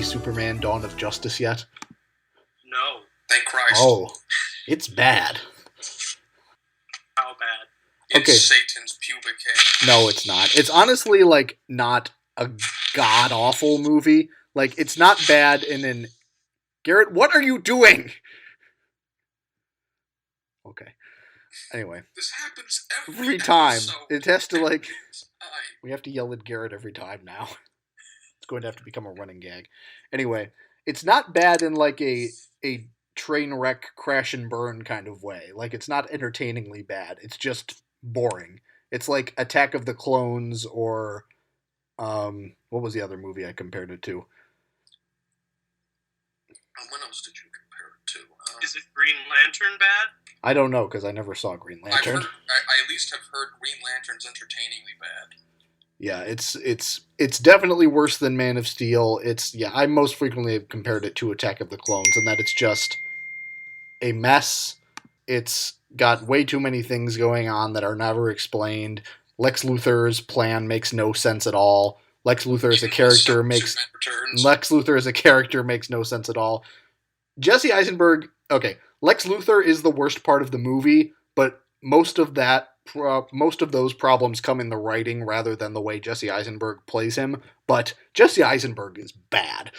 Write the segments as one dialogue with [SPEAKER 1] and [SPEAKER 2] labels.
[SPEAKER 1] Superman Dawn of Justice yet?
[SPEAKER 2] No.
[SPEAKER 3] Thank Christ.
[SPEAKER 1] Oh, it's bad.
[SPEAKER 2] How bad?
[SPEAKER 3] It's Satan's pubic hair.
[SPEAKER 1] No, it's not. It's honestly, like, not a god-awful movie. Like, it's not bad in an... Garrett, what are you doing? Okay. Anyway.
[SPEAKER 3] This happens
[SPEAKER 1] every time.
[SPEAKER 3] Episode.
[SPEAKER 1] It has to, like... We have to yell at Garrett every time now. It's going to have to become a running gag. Anyway, it's not bad in, like, a train wreck, crash and burn kind of way. Like, it's not entertainingly bad. It's just boring. It's like Attack of the Clones or... what was the other movie I compared it to?
[SPEAKER 3] What else did you compare it to?
[SPEAKER 2] Is it Green Lantern bad?
[SPEAKER 1] I don't know, because I never saw Green Lantern.
[SPEAKER 3] I at least have heard Green Lantern's entertainingly bad.
[SPEAKER 1] Yeah, it's definitely worse than Man of Steel. I most frequently have compared it to Attack of the Clones, and that it's just a mess. It's got way too many things going on that are never explained. Lex Luthor's plan makes no sense at all. Lex Luthor as a character makes no sense at all. Jesse Eisenberg, okay, Lex Luthor is the worst part of the movie, but most of those problems come in the writing rather than the way Jesse Eisenberg plays him. But Jesse Eisenberg is bad.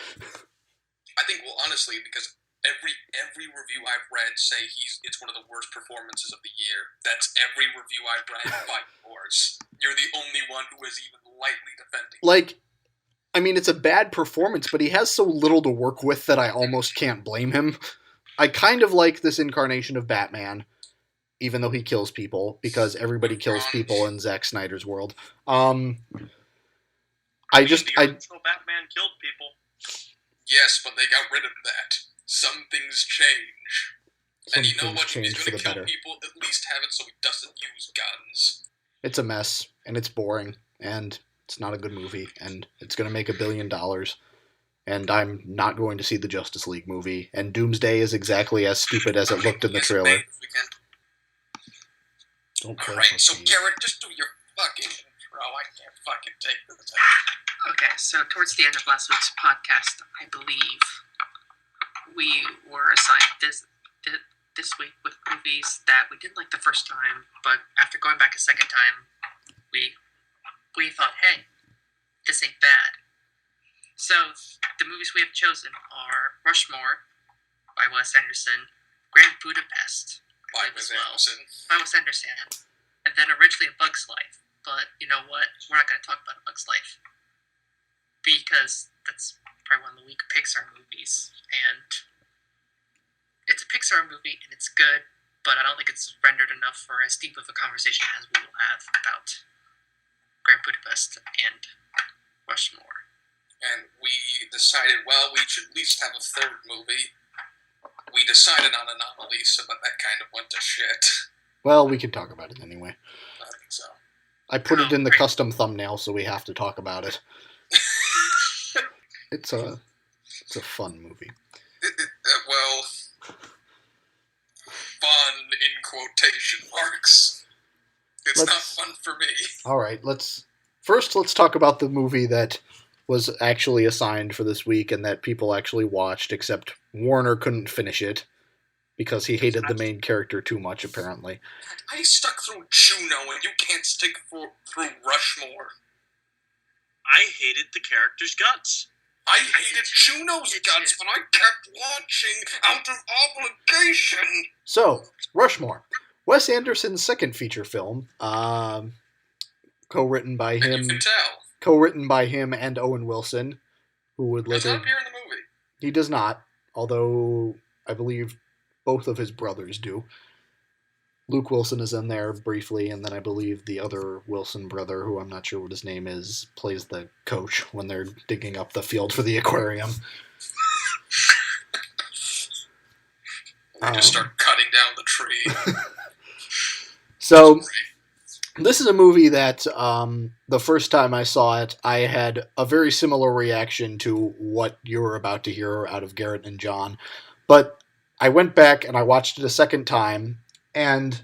[SPEAKER 3] I think, well, honestly, because every review I've read say it's one of the worst performances of the year. That's every review I've read by yours. You're the only one who is even lightly defending.
[SPEAKER 1] Like, I mean, it's a bad performance, but he has so little to work with that I almost can't blame him. I kind of like this incarnation of Batman, even though he kills people, because everybody kills people in Zack Snyder's world.
[SPEAKER 2] The original Batman killed people.
[SPEAKER 3] Yes, but they got rid of that. Some things change. And you know what? If he's going to kill people, at least have it so he doesn't use guns.
[SPEAKER 1] It's a mess, and it's boring, and it's not a good movie, and it's going to make $1 billion. And I'm not going to see the Justice League movie. And Doomsday is exactly as stupid as it looked in the trailer.
[SPEAKER 3] Alright, so Garrett, just do your fucking intro. I can't fucking take this.
[SPEAKER 4] Okay, so towards the end of last week's podcast, I believe we were assigned this week with movies that we didn't like the first time, but after going back a second time, we thought, hey, this ain't bad. So the movies we have chosen are Rushmore by Wes Anderson, Grand Budapest
[SPEAKER 3] by Wes
[SPEAKER 4] Anderson, and then originally A Bug's Life. But you know what? We're not going to talk about A Bug's Life because that's probably one of the weak Pixar movies, and it's a Pixar movie and it's good, but I don't think it's rendered enough for as deep of a conversation as we will have about Grand Budapest and Rushmore.
[SPEAKER 3] And we decided, well, we should at least have a third movie. We decided on Anomalisa, but that kind of went to shit.
[SPEAKER 1] Well, we can talk about it anyway.
[SPEAKER 3] I think so.
[SPEAKER 1] I put it in the custom thumbnail, so we have to talk about it. It's a fun movie.
[SPEAKER 3] Well, fun in quotation marks. It's not fun for me.
[SPEAKER 1] All right, let's talk about the movie that was actually assigned for this week and that people actually watched, except Warner couldn't finish it because he hated the main character too much, apparently.
[SPEAKER 3] I stuck through Juno and you can't stick through Rushmore.
[SPEAKER 2] I hated the character's guts.
[SPEAKER 3] I hated Juno's guts, but I kept watching out of obligation.
[SPEAKER 1] So, Rushmore. Wes Anderson's second feature film, co-written by him.
[SPEAKER 3] And you can tell.
[SPEAKER 1] Co-written by him and Owen Wilson, who would later...
[SPEAKER 3] Does not appear in the movie.
[SPEAKER 1] He does not, although I believe both of his brothers do. Luke Wilson is in there briefly, and then I believe the other Wilson brother, who I'm not sure what his name is, plays the coach when they're digging up the field for the aquarium.
[SPEAKER 3] They just start cutting down the tree.
[SPEAKER 1] So, This is a movie that the first time I saw it, I had a very similar reaction to what you're about to hear out of Garrett and John. But I went back and I watched it a second time, and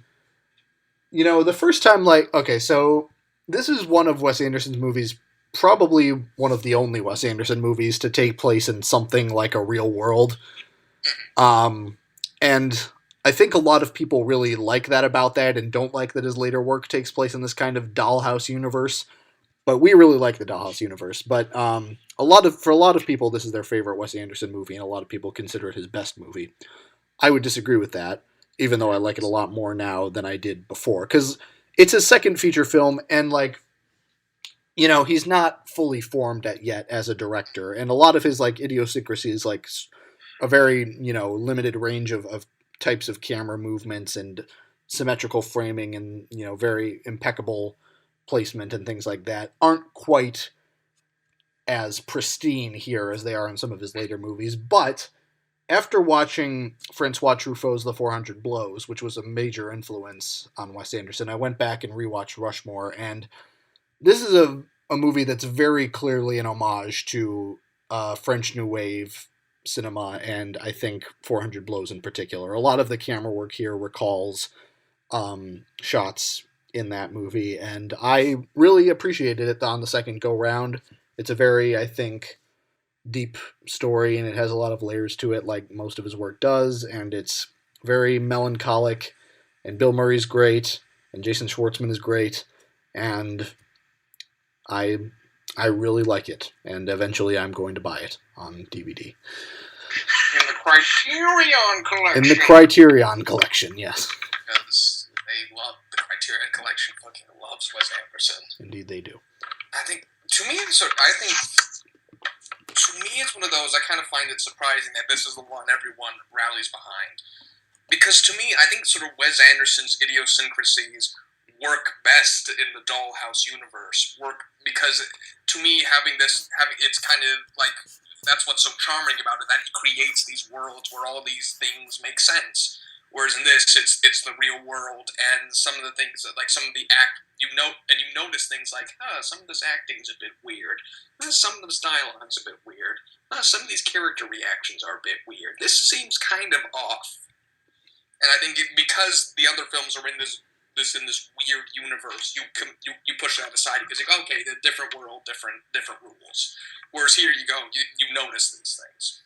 [SPEAKER 1] the first time, like, okay, so this is one of Wes Anderson's movies, probably one of the only Wes Anderson movies to take place in something like a real world. And I think a lot of people really like that about that and don't like that his later work takes place in this kind of Dollhouse universe. But we really like the Dollhouse universe. But for a lot of people, this is their favorite Wes Anderson movie, and a lot of people consider it his best movie. I would disagree with that, even though I like it a lot more now than I did before, because it's his second feature film, and he's not fully formed yet as a director, and a lot of his idiosyncrasies, a very limited range of types of camera movements and symmetrical framing and very impeccable placement and things like that, aren't quite as pristine here as they are in some of his later movies. But after watching Francois Truffaut's The 400 Blows, which was a major influence on Wes Anderson, I went back and rewatched Rushmore, and this is a movie that's very clearly an homage to French New Wave cinema, and I think 400 Blows in particular. A lot of the camera work here recalls shots in that movie, and I really appreciated it on the second go-round. It's a very, I think, deep story, and it has a lot of layers to it, like most of his work does, and it's very melancholic, and Bill Murray's great, and Jason Schwartzman is great, and I really like it, and eventually I'm going to buy it on DVD.
[SPEAKER 3] In the Criterion Collection.
[SPEAKER 1] In the Criterion Collection, yes.
[SPEAKER 3] Because they love the Criterion Collection. Fucking loves Wes Anderson.
[SPEAKER 1] Indeed, they do.
[SPEAKER 3] To me, it's one of those. I kind of find it surprising that this is the one everyone rallies behind, because to me, I think sort of Wes Anderson's idiosyncrasies work best in the Dollhouse universe. Because to me, it's kind of like, that's what's so charming about it, that he creates these worlds where all these things make sense. Whereas in this, it's the real world, and some of the things that, like, some of the you notice things like, some of this acting is a bit weird. Some of this dialogue's a bit weird. Some of these character reactions are a bit weird. This seems kind of off. And I think because the other films are in this weird universe, you push that aside because you go, okay, the different world, different rules. Whereas here you go, you notice these things.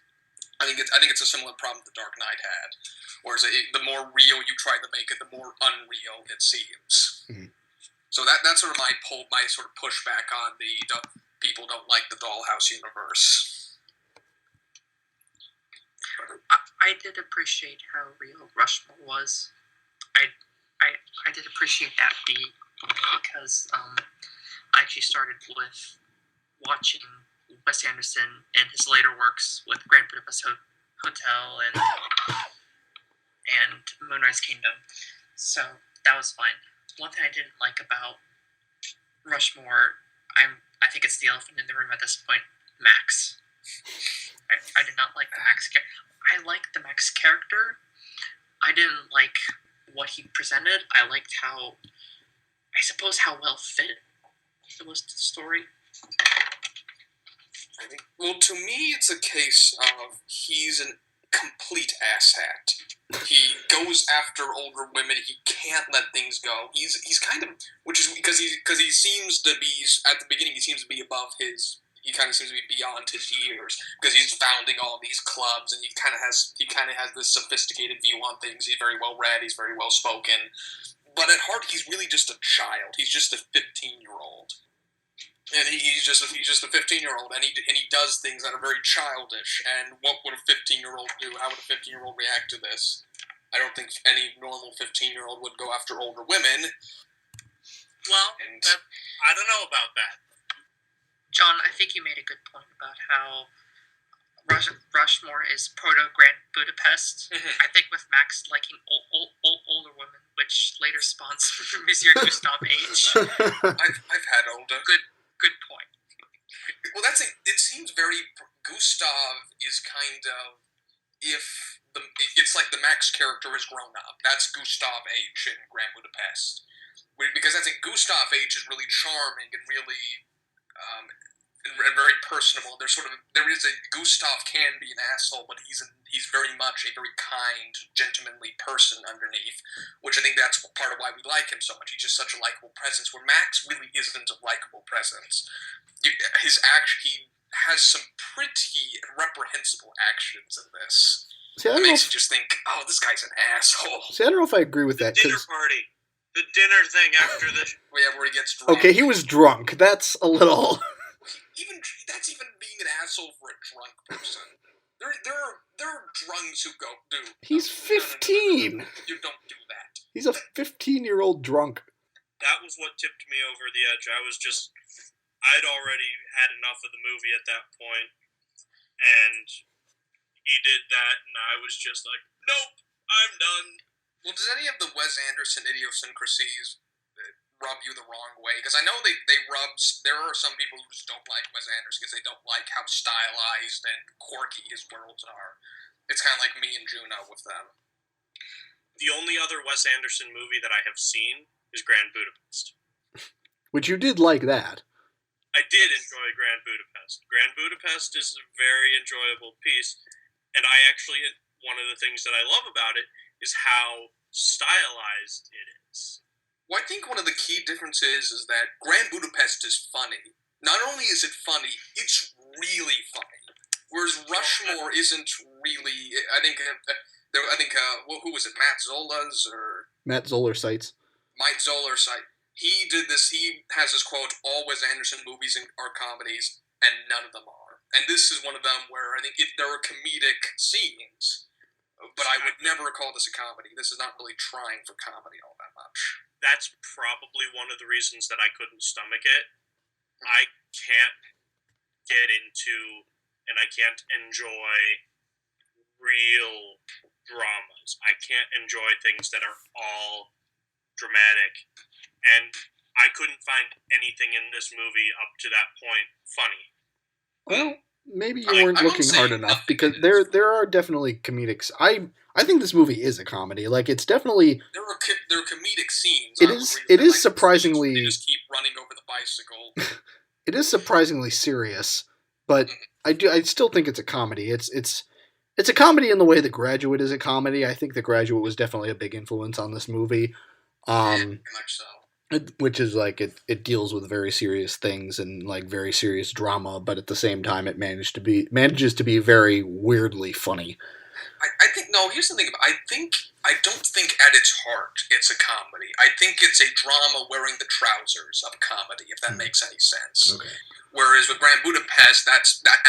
[SPEAKER 3] I think it's a similar problem The Dark Knight had. Whereas the more real you try to make it, the more unreal it seems. Mm-hmm. So that's sort of my sort of pushback on the people don't like the Dollhouse universe.
[SPEAKER 4] I did appreciate how real Rushmore was. I did appreciate that beat because I actually started with watching Wes Anderson and his later works with Grand Budapest Hotel and Moonrise Kingdom, so that was fine. One thing I didn't like about Rushmore, I think it's the elephant in the room at this point, Max. I did not like the Max character. I liked the Max character. I didn't like what he presented. I liked how well fit it was to the story.
[SPEAKER 3] Well, to me, it's a case of he's a complete asshat. He goes after older women. He can't let things go. He's kind of, which is because he seems to be at the beginning. He seems to be above his. He kind of seems to be beyond his years because he's founding all these clubs, and he kind of has this sophisticated view on things. He's very well read. He's very well spoken, but at heart, he's really just a child. He's just a 15-year-old. And he's just a 15-year-old, and he does things that are very childish. And what would a 15-year-old do? How would a 15-year-old react to this? I don't think any normal 15-year-old would go after older women.
[SPEAKER 2] Well, I don't know about that.
[SPEAKER 4] John, I think you made a good point about how Rushmore is proto-Grand Budapest. Mm-hmm. I think with Max liking older women, which later spawns Monsieur Gustave H.
[SPEAKER 3] I've had older.
[SPEAKER 4] Good point.
[SPEAKER 3] Well, it seems very. Gustav is kind of it's like the Max character has grown up. That's Gustave H in Grand Budapest, because I think Gustav H is really charming and really and very personable. There is a Gustav can be an asshole, but he's very much a very kind, gentlemanly person underneath, which I think that's part of why we like him so much. He's just such a likable presence, where Max really isn't a likable presence. He has some pretty reprehensible actions in this.
[SPEAKER 1] See,
[SPEAKER 3] It makes you just think, oh, this guy's an asshole.
[SPEAKER 1] See, I don't know if I agree with that.
[SPEAKER 2] Dinner party. The dinner thing after the...
[SPEAKER 3] Yeah, where he gets drunk.
[SPEAKER 1] Okay, he was drunk. That's a little...
[SPEAKER 3] That's even being an asshole for a drunk person. There are drunks who go, dude.
[SPEAKER 1] He's 15.
[SPEAKER 3] No. You don't do that.
[SPEAKER 1] He's a 15-year-old drunk.
[SPEAKER 2] That was what tipped me over the edge. I'd already had enough of the movie at that point, and he did that, and I was just like, nope, I'm done.
[SPEAKER 3] Well, does any of the Wes Anderson idiosyncrasies rub you the wrong way? Because I know there are some people who just don't like Wes Anderson because they don't like how stylized and quirky his worlds are. It's kind of like me and Juno with them.
[SPEAKER 2] The only other Wes Anderson movie that I have seen is Grand Budapest.
[SPEAKER 1] Which you did like that.
[SPEAKER 2] I did enjoy Grand Budapest. Grand Budapest is a very enjoyable piece, and one of the things that I love about it is how stylized it is.
[SPEAKER 3] Well, I think one of the key differences is that Grand Budapest is funny. Not only is it funny, it's really funny. Whereas Rushmore isn't really. I think who was it? Matt Zola's or
[SPEAKER 1] Matt Zoller Sites.
[SPEAKER 3] Mike Zoller site. He did this. He has this quote: "All Wes Anderson movies are comedies, and none of them are." And this is one of them where I think there are comedic scenes, but I would never call this a comedy. This is not really trying for comedy all that much.
[SPEAKER 2] That's probably one of the reasons that I couldn't stomach it. I can't get into, and I can't enjoy real dramas. I can't enjoy things that are all dramatic. And I couldn't find anything in this movie up to that point funny.
[SPEAKER 1] Well, maybe you weren't looking hard enough, because there are definitely comedics. I think this movie is a comedy. Like, it's definitely...
[SPEAKER 3] There are comedic scenes.
[SPEAKER 1] It is surprisingly...
[SPEAKER 3] They just keep running over the bicycle.
[SPEAKER 1] It is surprisingly serious, but I still think it's a comedy. It's a comedy in the way The Graduate is a comedy. I think The Graduate was definitely a big influence on this movie.
[SPEAKER 3] Very much so.
[SPEAKER 1] Which is like it deals with very serious things and like very serious drama, but at the same time it manages to be very weirdly funny.
[SPEAKER 3] I think here's the thing. I don't think at its heart it's a comedy. I think it's a drama wearing the trousers of a comedy, if that makes any sense. Okay. Whereas with Grand Budapest, that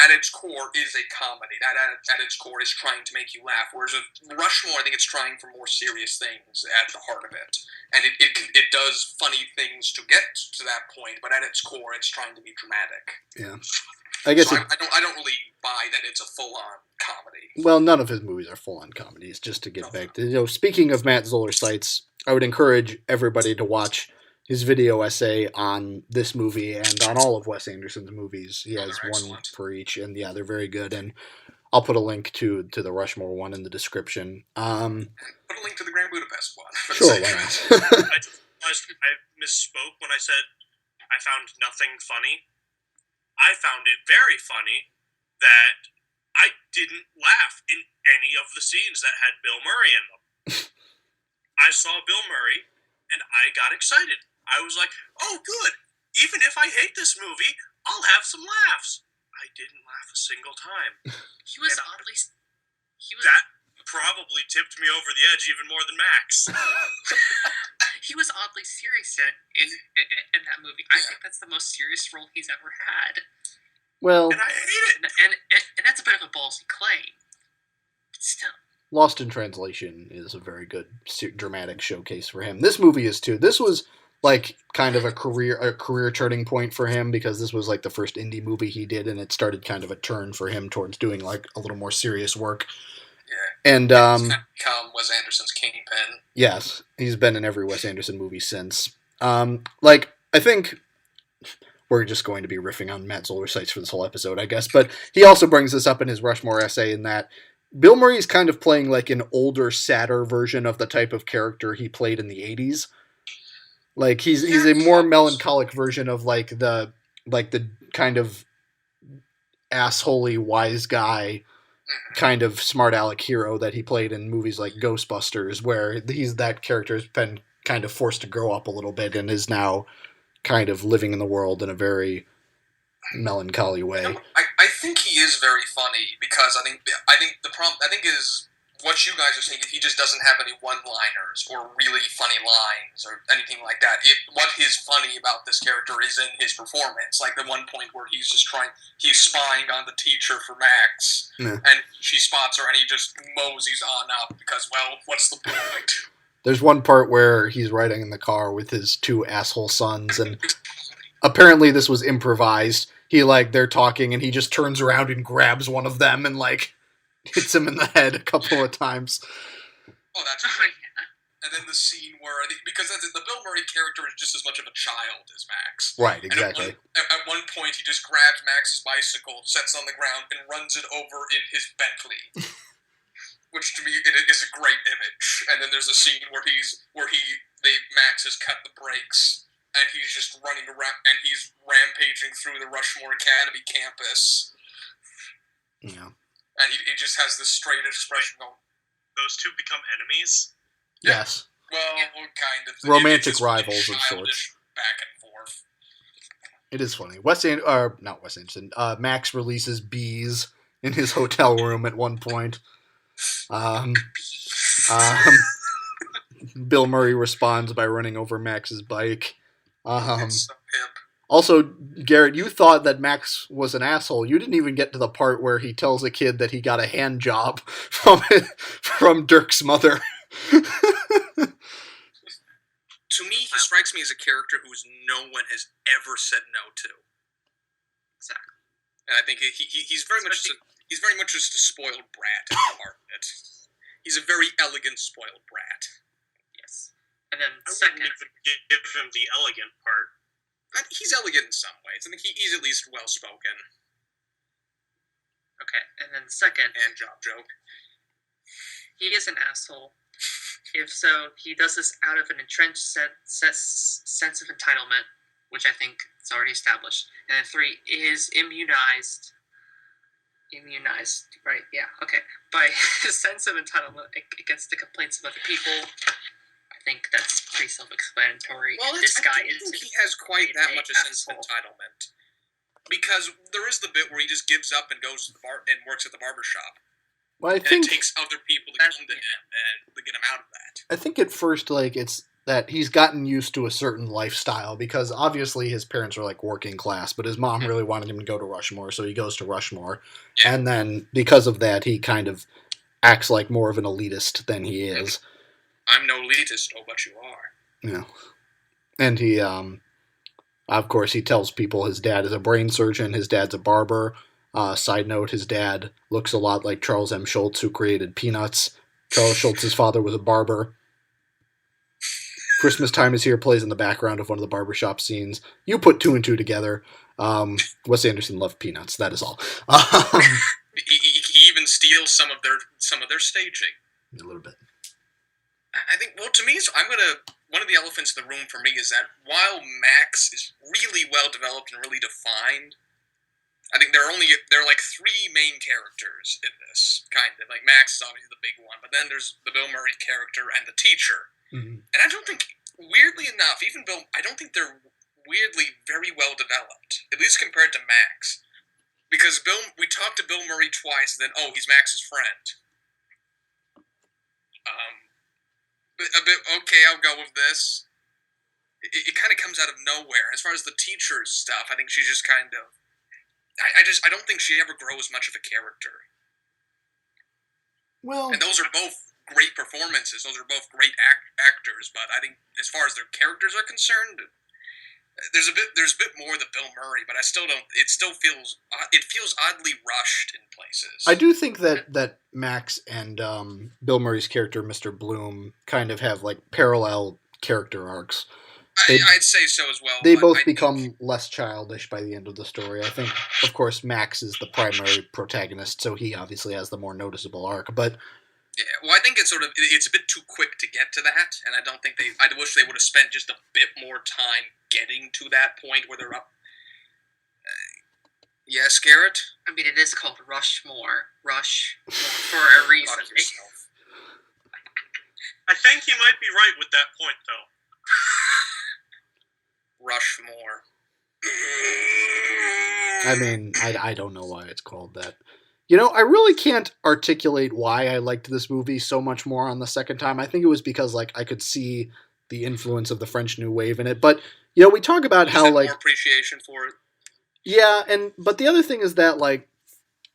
[SPEAKER 3] at its core is a comedy. That at its core is trying to make you laugh. Whereas with Rushmore, I think it's trying for more serious things at the heart of it. And it does funny things to get to that point, but at its core, it's trying to be dramatic.
[SPEAKER 1] Yeah. I guess
[SPEAKER 3] I don't really buy that it's a full-on comedy.
[SPEAKER 1] Well, none of his movies are full-on comedies. Just to get back to speaking of Matt Zoller Sites, I would encourage everybody to watch his video essay on this movie and on all of Wes Anderson's movies. He has one for each, and yeah, they're very good. And I'll put a link to the Rushmore one in the description.
[SPEAKER 3] Put a link to the Grand Budapest one.
[SPEAKER 1] Sure, why not?
[SPEAKER 2] I misspoke when I said I found nothing funny. I found it very funny that I didn't laugh in any of the scenes that had Bill Murray in them. I saw Bill Murray, and I got excited. I was like, oh, good. Even if I hate this movie, I'll have some laughs. I didn't laugh a single time. That probably tipped me over the edge even more than Max.
[SPEAKER 4] He was oddly serious in that movie. I think that's the most serious role he's ever had.
[SPEAKER 1] Well,
[SPEAKER 2] and I hate it.
[SPEAKER 4] And that's a bit of a ballsy claim. But still.
[SPEAKER 1] Lost in Translation is a very good dramatic showcase for him. This movie is too. This was like kind of a career turning point for him, because this was like the first indie movie he did, and it started kind of a turn for him towards doing like a little more serious work.
[SPEAKER 3] Yeah.
[SPEAKER 1] And
[SPEAKER 3] become Wes Anderson's kingpin.
[SPEAKER 1] Yes, he's been in every Wes Anderson movie since. I think we're just going to be riffing on Matt Zoller Sites for this whole episode, I guess. But he also brings this up in his Rushmore essay, in that Bill Murray is kind of playing like an older, sadder version of the type of character he played in the 80s. Like he's a more melancholic version of like the kind of assholey wise guy kind of smart aleck hero that he played in movies like Ghostbusters, where that character has been kind of forced to grow up a little bit and is now kind of living in the world in a very melancholy way.
[SPEAKER 3] I think he is very funny because I think the problem is what you guys are saying. He just doesn't have any one-liners or really funny lines or anything like that. What is funny about this character is in his performance. Like the one point where he's spying on the teacher for Max, and she spots her, and he just moseys on up because, well, what's the point?
[SPEAKER 1] There's one part where he's riding in the car with his two asshole sons, and apparently this was improvised. They're talking, and he just turns around and grabs one of them and, hits him in the head a couple of times.
[SPEAKER 3] Oh, that's great. And then the scene where, because the Bill Murray character is just as much of a child as Max.
[SPEAKER 1] Right, exactly.
[SPEAKER 3] At one point, he just grabs Max's bicycle, sets it on the ground, and runs it over in his Bentley. Which to me is a great image. And then there's a scene where Max has cut the brakes, and he's just running around, and he's rampaging through the Rushmore Academy campus.
[SPEAKER 1] Yeah.
[SPEAKER 3] And he just has this straight expression going.
[SPEAKER 2] Those two become enemies?
[SPEAKER 1] Yes.
[SPEAKER 3] Well, kind of.
[SPEAKER 1] Romantic rivals of sorts.
[SPEAKER 3] Back and forth.
[SPEAKER 1] It is funny. Not Wes Anderson. Max releases bees in his hotel room at one point. Bill Murray responds by running over Max's bike.
[SPEAKER 3] It's so hip.
[SPEAKER 1] Also, Garrett, you thought that Max was an asshole. You didn't even get to the part where he tells a kid that he got a hand job from Dirk's mother.
[SPEAKER 3] To me, he strikes me as a character who no one has ever said no to.
[SPEAKER 4] Exactly.
[SPEAKER 3] And I think he's very much just a spoiled brat in the part of it. He's a very elegant spoiled brat.
[SPEAKER 4] Yes. And then
[SPEAKER 2] I wouldn't even give him the elegant part.
[SPEAKER 3] He's elegant in some ways. I think he's at least well-spoken.
[SPEAKER 4] Okay, and then the second...
[SPEAKER 3] And job joke.
[SPEAKER 4] He is an asshole. If so, he does this out of an entrenched sense of entitlement, which I think is already established. And then 3, is immunized, right, yeah, okay, by his sense of entitlement against the complaints of other people. I think that's pretty self-explanatory.
[SPEAKER 3] Well,
[SPEAKER 4] this guy
[SPEAKER 3] I don't think he has quite that much a sense of entitlement. Because there is the bit where he just gives up and goes to the bar and works at the barbershop.
[SPEAKER 1] Well,
[SPEAKER 3] It takes other people to come to him and to get him out of that.
[SPEAKER 1] I think at first, it's that he's gotten used to a certain lifestyle, because obviously his parents are working class, but his mom really wanted him to go to Rushmore, so he goes to Rushmore. Yeah. And then because of that, he kind of acts like more of an elitist than he is.
[SPEAKER 3] I'm no elitist, oh, but you are.
[SPEAKER 1] Yeah. And he, of course, he tells people his dad is a brain surgeon, his dad's a barber. Side note, his dad looks a lot like Charles M. Schultz, who created Peanuts. Charles Schultz's father was a barber. Christmas Time Is Here plays in the background of one of the barbershop scenes. You put 2 and 2 together. Wes Anderson loved Peanuts, that is all.
[SPEAKER 3] He even steals some of their staging.
[SPEAKER 1] A little bit.
[SPEAKER 3] I think, well, to me, one of the elephants in the room for me is that while Max is really well developed and really defined, I think there are 3 main characters in this, kind of. Max is obviously the big one, but then there's the Bill Murray character and the teacher. Mm-hmm. And I don't think, weirdly enough, I don't think they're weirdly very well developed, at least compared to Max. Because we talked to Bill Murray twice, and then, he's Max's friend. A bit, okay, I'll go with this. It kind of comes out of nowhere. As far as the teacher's stuff, I think she's just kind of... I don't think she ever grows much of a character.
[SPEAKER 1] Well...
[SPEAKER 3] And those are both great performances. Those are both great actors, but I think as far as their characters are concerned, there's a bit more than Bill Murray, but I still don't... It feels oddly rushed in places.
[SPEAKER 1] I do think that Max and Bill Murray's character, Mr. Bloom, kind of have parallel character arcs.
[SPEAKER 3] I'd say so as well.
[SPEAKER 1] They both become less childish by the end of the story. I think, of course, Max is the primary protagonist, so he obviously has the more noticeable arc. But
[SPEAKER 3] Yeah, well, I think it's it's a bit too quick to get to that, and I wish they would have spent just a bit more time getting to that point where they're up. Yes, Garrett?
[SPEAKER 4] I mean, it is called Rushmore. Rushmore for a reason.
[SPEAKER 3] Fuck yourself.
[SPEAKER 2] I think you might be right with that point, though.
[SPEAKER 3] Rushmore.
[SPEAKER 1] I mean, I don't know why it's called that. You know, I really can't articulate why I liked this movie so much more on the second time. I think it was because, like, I could see the influence of the French New Wave in it. But, you know, we talk about how, like...
[SPEAKER 3] more appreciation for it.
[SPEAKER 1] Yeah, but the other thing is that, like,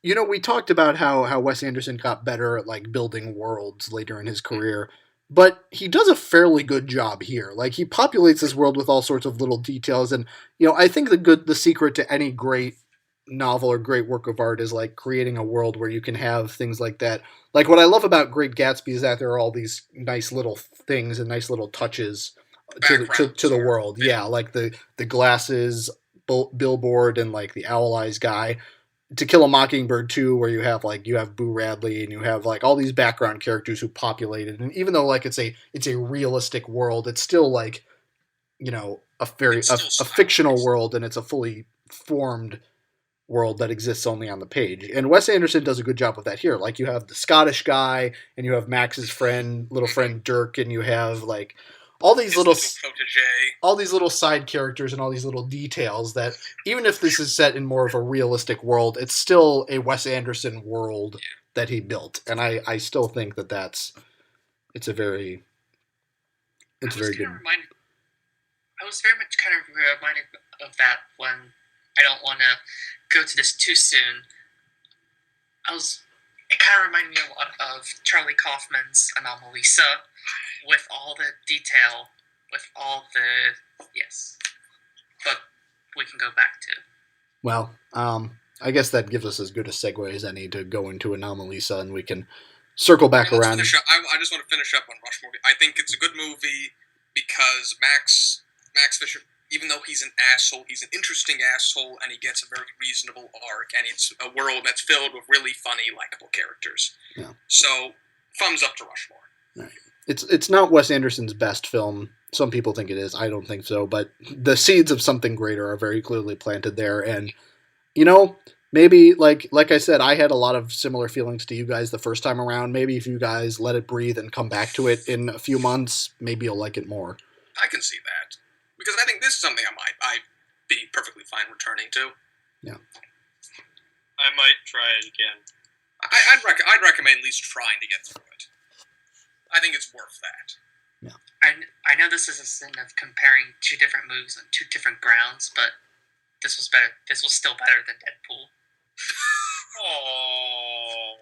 [SPEAKER 1] you know, we talked about how Wes Anderson got better at, like, building worlds later in his career. But he does a fairly good job here. Like, he populates this world with all sorts of little details. And, you know, I think the secret to any great novel or great work of art is, like, creating a world where you can have things like that. Like, what I love about Great Gatsby is that there are all these nice little things and nice little touches to the world. Yeah, like the glasses billboard and, like, the Owl Eyes guy. To Kill a Mockingbird 2, where you have Boo Radley and you have, like, all these background characters who populate it. And even though, like, it's a realistic world, it's still, like, you know, a fictional world, and it's a fully formed world that exists only on the page. And Wes Anderson does a good job with that here. Like, you have the Scottish guy, and you have Max's little friend Dirk, and you have, like, all these little side characters and all these little details that, even if this is set in more of a realistic world, it's still a Wes Anderson world that he built. And I still think that it's very good.
[SPEAKER 4] I was very much kind of reminded of that when I don't want to go to this too soon. It kind of reminded me a lot of Charlie Kaufman's Anomalisa, with all the detail, with all the... Yes. But we can go back to...
[SPEAKER 1] Well, I guess that gives us as good a segue as any to go into Anomalisa, and we can circle back around.
[SPEAKER 3] I just want to finish up on Rushmore. I think it's a good movie because Max Fisher, even though he's an asshole, he's an interesting asshole, and he gets a very reasonable arc, and it's a world that's filled with really funny, likable characters.
[SPEAKER 1] Yeah.
[SPEAKER 3] So, thumbs up to Rushmore.
[SPEAKER 1] Right. It's not Wes Anderson's best film. Some people think it is. I don't think so. But the seeds of something greater are very clearly planted there. And, you know, maybe, like I said, I had a lot of similar feelings to you guys the first time around. Maybe if you guys let it breathe and come back to it in a few months, maybe you'll like it more.
[SPEAKER 3] I can see that. Because I think this is something I'd be perfectly fine returning to.
[SPEAKER 1] Yeah.
[SPEAKER 2] I might try it again.
[SPEAKER 3] I'd recommend at least trying to get through it. I think it's worth that.
[SPEAKER 1] Yeah.
[SPEAKER 4] I know this is a sin of comparing two different movies on two different grounds, but this was better. This was still better than Deadpool.
[SPEAKER 2] Oh.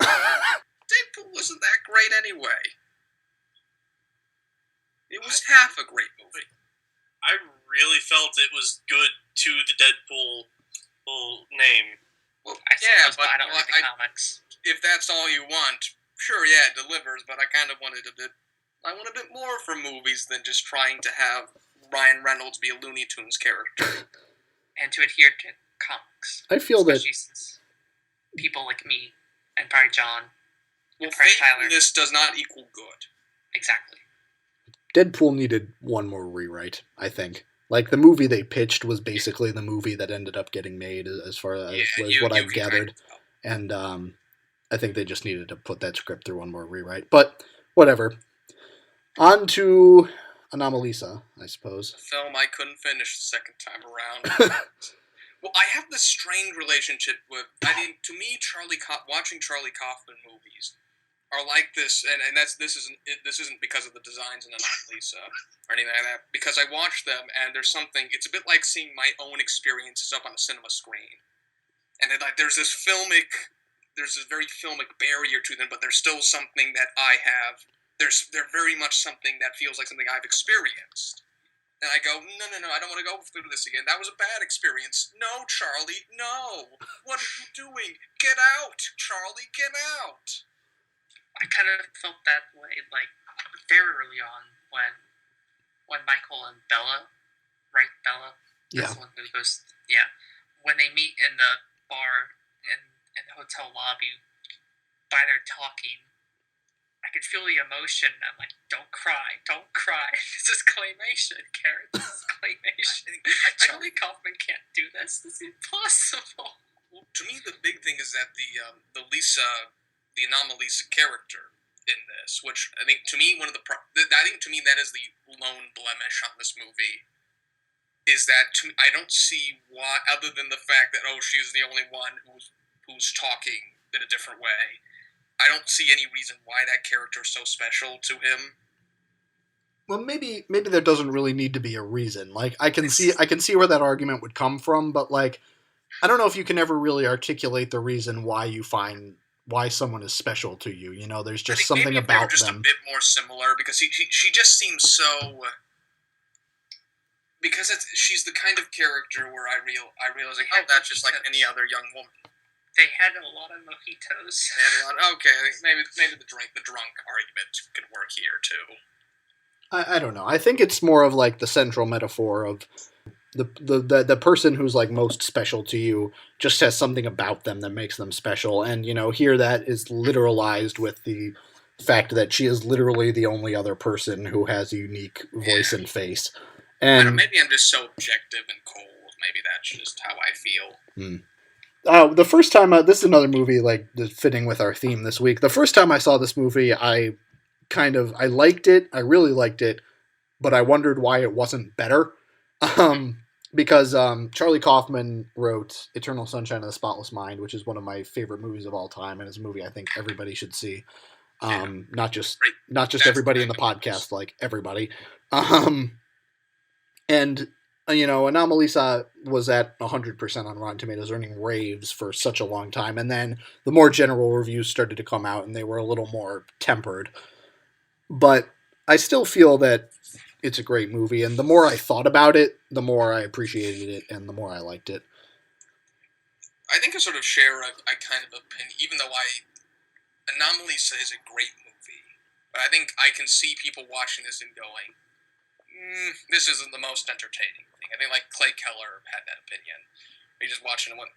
[SPEAKER 3] Deadpool wasn't that great anyway. It was half a great movie.
[SPEAKER 2] I really felt it was good to the Deadpool name.
[SPEAKER 3] Well,
[SPEAKER 4] but I don't read the comics.
[SPEAKER 3] If that's all you want, sure, yeah, it delivers, but I kind of wanted I want a bit more from movies than just trying to have Ryan Reynolds be a Looney Tunes character.
[SPEAKER 4] And to adhere to comics.
[SPEAKER 1] I feel
[SPEAKER 4] especially since people like me, and probably John,
[SPEAKER 3] well,
[SPEAKER 4] and probably Tyler.
[SPEAKER 3] This does not equal good.
[SPEAKER 4] Exactly.
[SPEAKER 1] Deadpool needed one more rewrite, I think. Like, the movie they pitched was basically the movie that ended up getting made, as far as what I've gathered. And I think they just needed to put that script through one more rewrite. But, whatever. On to Anomalisa, I suppose.
[SPEAKER 3] A film I couldn't finish the second time around. Well, I have this strained relationship with... to me, watching Charlie Kaufman movies are like this, and this isn't because of the designs in Anomalisa or anything like that, because I watch them, and there's something... It's a bit like seeing my own experiences up on a cinema screen. And there's this very filmic barrier to them, but there's still something that I have... They're very much something that feels like something I've experienced. And I go, no, I don't want to go through this again. That was a bad experience. No, Charlie, no. What are you doing? Get out, Charlie, get out.
[SPEAKER 4] I kind of felt that way, like, very early on when Michael and Bella, right, Bella?
[SPEAKER 1] Yeah.
[SPEAKER 4] That's the one who goes, yeah. When they meet in the bar in the hotel lobby, by their talking, I can feel the emotion. And I'm like, don't cry. This is claymation, Karen. This is claymation. Charlie Kaufman can't do this. This is impossible.
[SPEAKER 3] Well, to me, the big thing is that the Anomalisa character in this, which I think to me that is the lone blemish on this movie, is that I don't see why, other than the fact that she's the only one who's talking in a different way. I don't see any reason why that character is so special to him.
[SPEAKER 1] Well, maybe there doesn't really need to be a reason. Like, I can see where that argument would come from, but like, I don't know if you can ever really articulate the reason why someone is special to you. You know, there's just something about
[SPEAKER 3] just
[SPEAKER 1] them.
[SPEAKER 3] A bit more similar because she just seems so. Because she's the kind of character where I realize like, that's just like any other young woman.
[SPEAKER 4] They had a lot of mojitos.
[SPEAKER 3] Okay, maybe the drunk argument could work here too.
[SPEAKER 1] I don't know. I think it's more of like the central metaphor of the person who's like most special to you just has something about them that makes them special, and you know, here that is literalized with the fact that she is literally the only other person who has a unique voice and face. And
[SPEAKER 3] I don't know, maybe I'm just so objective and cold. Maybe that's just how I feel.
[SPEAKER 1] The first time, this is another movie like fitting with our theme this week. The first time I saw this movie, I liked it. I really liked it, but I wondered why it wasn't better. Because Charlie Kaufman wrote Eternal Sunshine of the Spotless Mind, which is one of my favorite movies of all time, and it's a movie I think everybody should see. Not just everybody in the podcast, like everybody. And you know, Anomalisa was at 100% on Rotten Tomatoes, earning raves for such a long time, and then the more general reviews started to come out, and they were a little more tempered. But I still feel that it's a great movie, and the more I thought about it, the more I appreciated it, and the more I liked it.
[SPEAKER 3] I think I sort of share a kind of opinion, even though Anomalisa is a great movie, but I think I can see people watching this and going, this isn't the most entertaining thing. I think like Clay Keller had that opinion. He just watched it and went,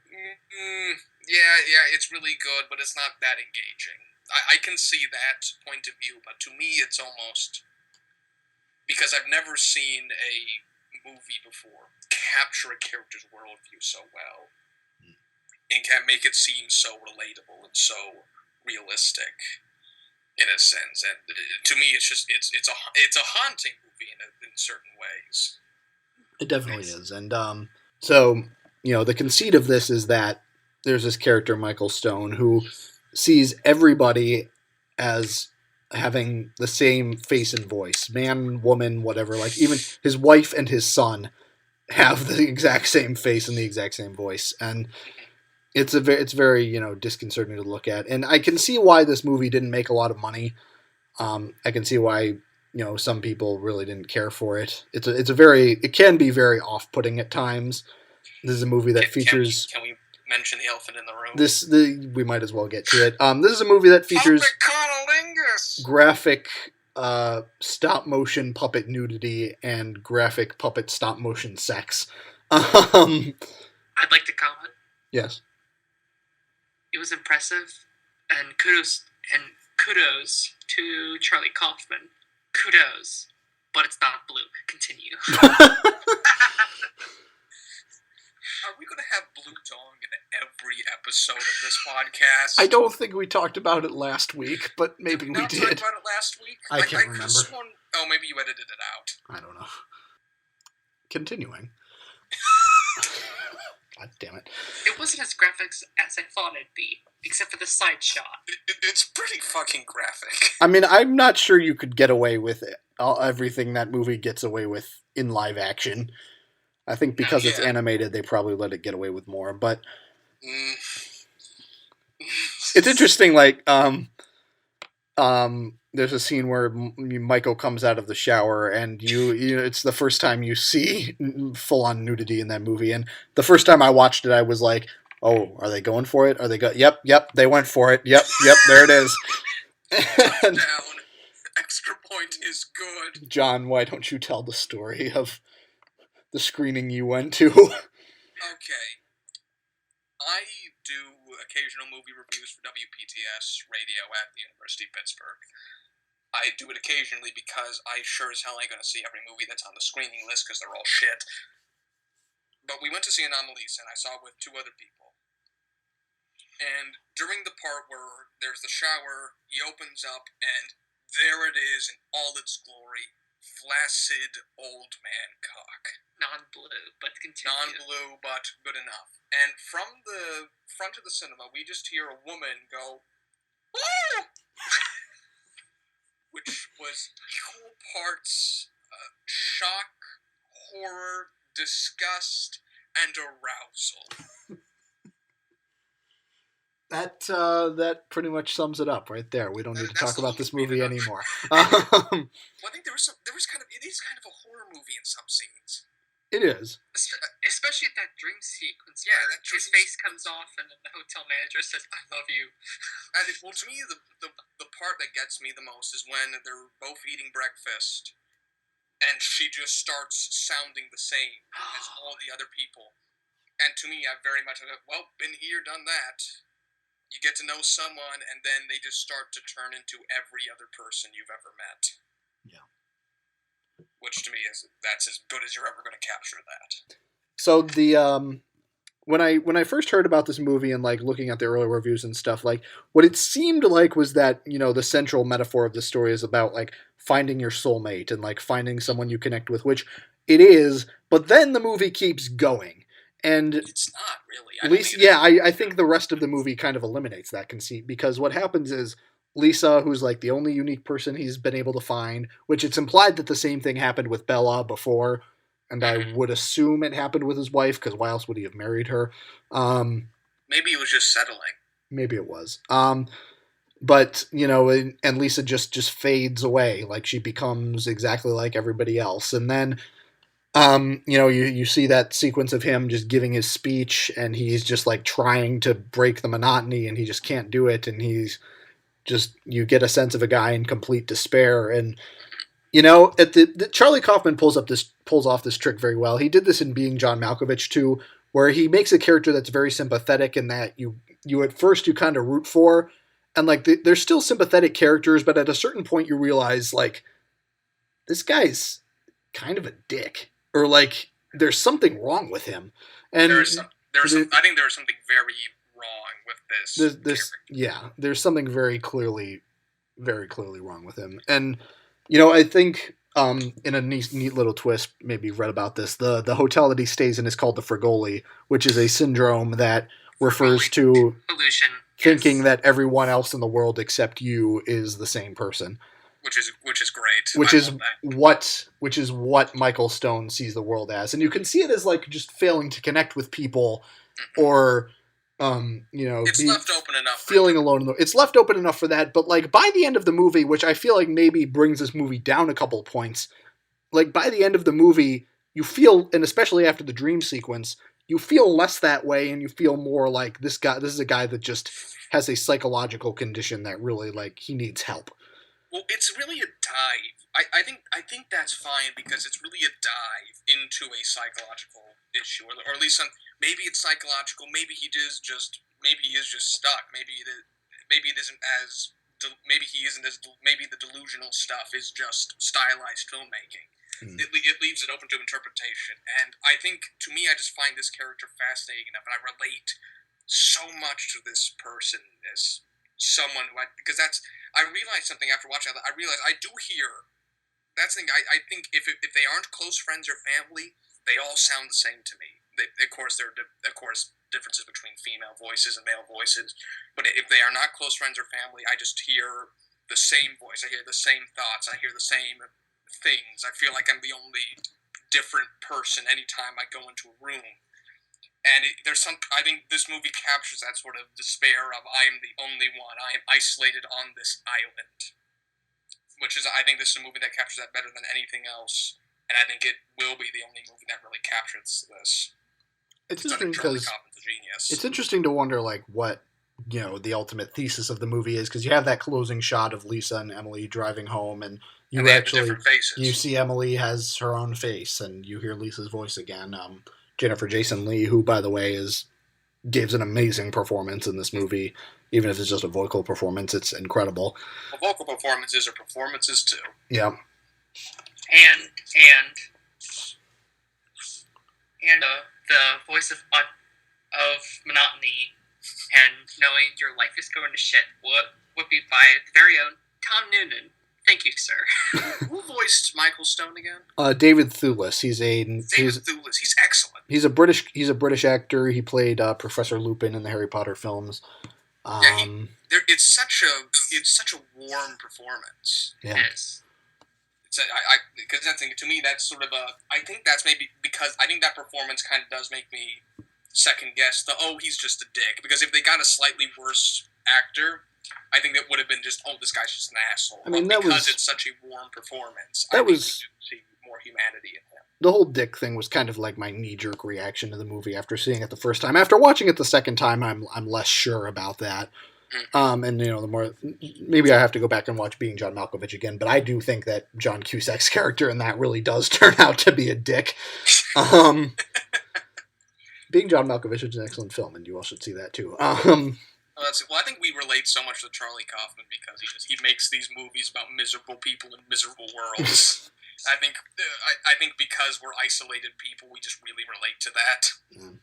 [SPEAKER 3] yeah, it's really good, but it's not that engaging. I can see that point of view, but to me it's almost, because I've never seen a movie before capture a character's worldview so well and can make it seem so relatable and so realistic in a sense. And to me, it's a haunting movie in certain ways.
[SPEAKER 1] It definitely is. And so, you know, the conceit of this is that there's this character, Michael Stone, who sees everybody as having the same face and voice, man, woman, whatever. Like even his wife and his son have the exact same face and the exact same voice, and it's very you know, disconcerting to look at. And I can see why this movie didn't make a lot of money. I can see why, you know, some people really didn't care for it. It can be very off-putting at times. This is a movie that features.
[SPEAKER 3] Can we mention the elephant in the room?
[SPEAKER 1] We might as well get to it. This is a movie that features graphic stop-motion puppet nudity and graphic puppet stop-motion sex.
[SPEAKER 4] I'd like to comment.
[SPEAKER 1] Yes.
[SPEAKER 4] It was impressive, and kudos to Charlie Kaufman. Kudos, but it's not blue. Continue.
[SPEAKER 3] Are we going to have Blue Dong in every episode of this podcast?
[SPEAKER 1] I don't think we talked about it last week, but maybe we did.
[SPEAKER 3] Talk about it last week?
[SPEAKER 1] I can't remember.
[SPEAKER 3] Maybe you edited it out.
[SPEAKER 1] I don't know. Continuing. God damn it.
[SPEAKER 4] It wasn't as graphic as I thought it'd be, except for the side shot.
[SPEAKER 3] It's pretty fucking graphic.
[SPEAKER 1] I mean, I'm not sure you could get away with it. Everything that movie gets away with in live action. I think because it's animated, they probably let it get away with more. But it's interesting, like, there's a scene where Michael comes out of the shower, and you know, it's the first time you see full-on nudity in that movie. And the first time I watched it, I was like, "Oh, are they going for it? Are they Yep, they went for it. Yep, there it is."
[SPEAKER 3] Down. Extra point is good.
[SPEAKER 1] John, why don't you tell the story of the screening you went to?
[SPEAKER 3] Okay. I do occasional movie reviews for WPTS radio at the University of Pittsburgh. I do it occasionally because I sure as hell ain't going to see every movie that's on the screening list because they're all shit. But we went to see Anomalisa, and I saw it with 2 other people. And during the part where there's the shower, he opens up, and there it is in all its glory. Flaccid old man cock.
[SPEAKER 4] Non-blue, but continue.
[SPEAKER 3] Non-blue, but good enough. And from the front of the cinema, we just hear a woman go, "Woo!" which was equal parts shock, horror, disgust, and arousal.
[SPEAKER 1] That pretty much sums it up right there. We don't need to talk about this movie anymore.
[SPEAKER 3] Well, I think it is kind of a horror movie in some scenes.
[SPEAKER 1] It is.
[SPEAKER 4] Especially at that dream sequence.
[SPEAKER 3] Yeah,
[SPEAKER 4] where his face comes off and then the hotel manager says, "I love you."
[SPEAKER 3] And to me, the part that gets me the most is when they're both eating breakfast and she just starts sounding the same as all the other people. And to me, I very much well, been here, done that. You get to know someone, and then they just start to turn into every other person you've ever met.
[SPEAKER 1] Yeah.
[SPEAKER 3] Which to me that's as good as you're ever going to capture that.
[SPEAKER 1] So when I first heard about this movie and like looking at the early reviews and stuff, like what it seemed like was that, you know, the central metaphor of the story is about like finding your soulmate and like finding someone you connect with, which it is, but then the movie keeps going. And
[SPEAKER 3] it's not really.
[SPEAKER 1] I think the rest of the movie kind of eliminates that conceit, because what happens is Lisa, who's like the only unique person he's been able to find, which it's implied that the same thing happened with Bella before, and I would assume it happened with his wife, because why else would he have married her?
[SPEAKER 3] Maybe he was just settling. Maybe
[SPEAKER 1] it was. But, you know, and Lisa just fades away, like she becomes exactly like everybody else. And then you know, you see that sequence of him just giving his speech, and he's just like trying to break the monotony, and he just can't do it, and you get a sense of a guy in complete despair. And you know, at the Charlie Kaufman pulls off this trick very well. He did this in Being John Malkovich too, where he makes a character that's very sympathetic, and that you at first you kind of root for, and like they're still sympathetic characters, but at a certain point you realize like this guy's kind of a dick. Or like, there's something wrong with him, and
[SPEAKER 3] I think there is something very wrong with this.
[SPEAKER 1] There's something very clearly wrong with him, and you know, I think in a neat little twist, maybe you've read about this. The hotel that he stays in is called the Frigoli, which is a syndrome that refers to
[SPEAKER 4] illusion,
[SPEAKER 1] thinking that everyone else in the world except you is the same person.
[SPEAKER 3] Which is great.
[SPEAKER 1] Which is what Michael Stone sees the world as, and you can see it as like just failing to connect with people, or you know,
[SPEAKER 3] it's left open enough.
[SPEAKER 1] Feeling alone. It's left open enough for that, but like by the end of the movie, which I feel like maybe brings this movie down a couple points. Like by the end of the movie, you feel, and especially after the dream sequence, you feel less that way, and you feel more like this is a guy that just has a psychological condition that really like he needs help.
[SPEAKER 3] Well, it's really a dive. I think that's fine, because it's really a dive into a psychological issue, or at least maybe it's psychological. Maybe he is just stuck. Maybe it isn't as. Maybe he isn't as. Maybe the delusional stuff is just stylized filmmaking. It leaves it open to interpretation, and I think to me, I just find this character fascinating enough, and I relate so much to this person as someone who because I realized something after watching it. I realized I do hear. That's the thing. I think if they aren't close friends or family, they all sound the same to me. Of course, there are differences between female voices and male voices, but if they are not close friends or family, I just hear the same voice. I hear the same thoughts. I hear the same things. I feel like I'm the only different person anytime I go into a room. And I think this movie captures that sort of despair of I am the only one. I am isolated on this island. I think this is a movie that captures that better than anything else. And I think it will be the only movie that really captures this.
[SPEAKER 1] It's interesting because it's interesting to wonder like what, you know, the ultimate thesis of the movie is, because you have that closing shot of Lisa and Emily driving home, and you see Emily has her own face, and you hear Lisa's voice again. Jennifer Jason Leigh, who, by the way, gives an amazing performance in this movie. Even if it's just a vocal performance, it's incredible.
[SPEAKER 3] Well, vocal performances are performances too.
[SPEAKER 1] Yeah.
[SPEAKER 4] And the voice of monotony and knowing your life is going to shit would be by the very own Tom Noonan. Thank you, sir.
[SPEAKER 3] Who voiced Michael Stone again?
[SPEAKER 1] David Thewlis. He's
[SPEAKER 3] Thewlis. He's excellent.
[SPEAKER 1] He's a British actor. He played Professor Lupin in the Harry Potter films.
[SPEAKER 3] It's such a warm performance.
[SPEAKER 1] Yeah.
[SPEAKER 4] It is.
[SPEAKER 3] Because that thing to me, that's sort of I think that's maybe because I think that performance kind of does make me second guess he's just a dick. Because if they got a slightly worse actor, I think it would have been just this guy's just an asshole.
[SPEAKER 1] I mean,
[SPEAKER 3] it's such a warm performance.
[SPEAKER 1] We
[SPEAKER 3] see more humanity in him.
[SPEAKER 1] The whole dick thing was kind of like my knee-jerk reaction to the movie after seeing it the first time. After watching it the second time, I'm less sure about that. And the more maybe I have to go back and watch Being John Malkovich again, but I do think that John Cusack's character in that really does turn out to be a dick. Being John Malkovich is an excellent film, and you all should see that too.
[SPEAKER 3] I think we relate so much to Charlie Kaufman because he makes these movies about miserable people in miserable worlds. I think because we're isolated people, we just really relate to that.
[SPEAKER 1] Yeah.